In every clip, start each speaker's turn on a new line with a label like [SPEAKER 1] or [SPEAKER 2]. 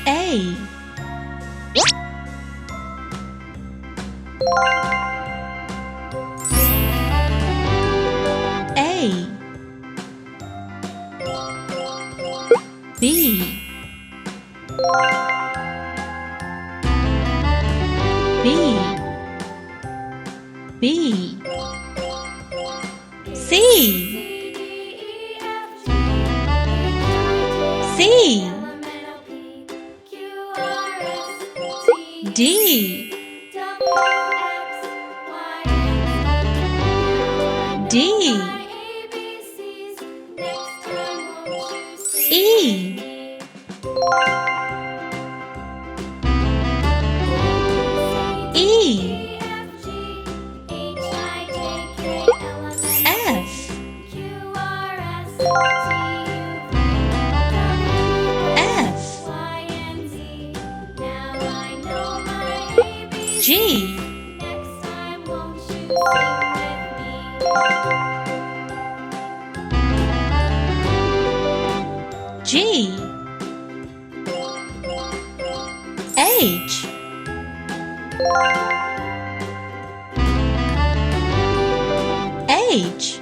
[SPEAKER 1] A A B B B C C D D E E F F G G H H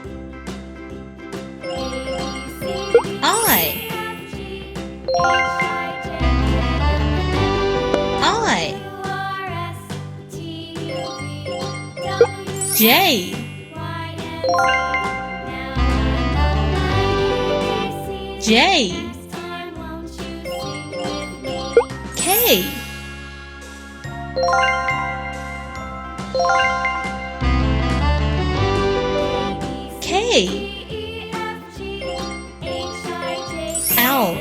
[SPEAKER 1] I J J K K L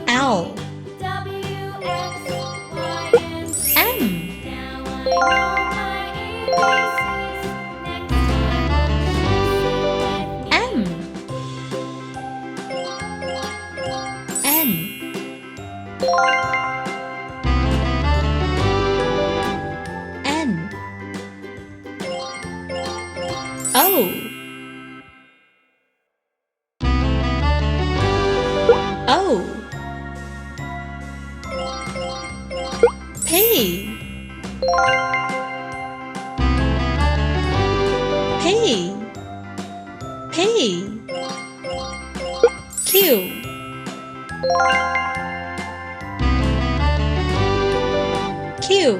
[SPEAKER 1] L M M N N O O P P P Q Q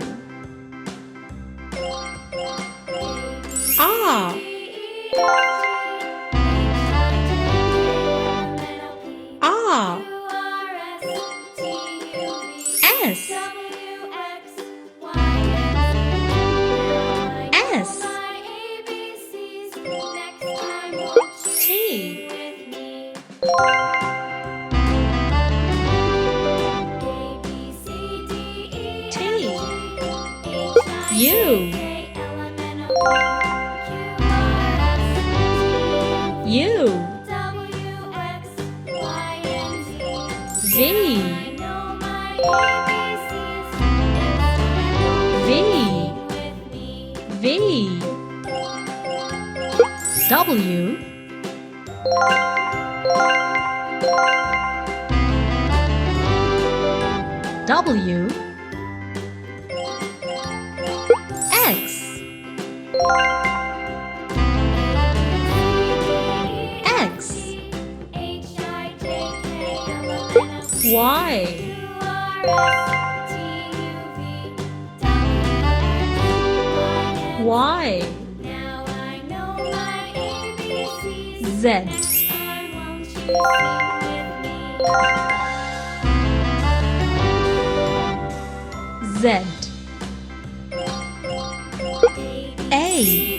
[SPEAKER 1] R R S S T T U U V V V W W X X Y Y Z Z A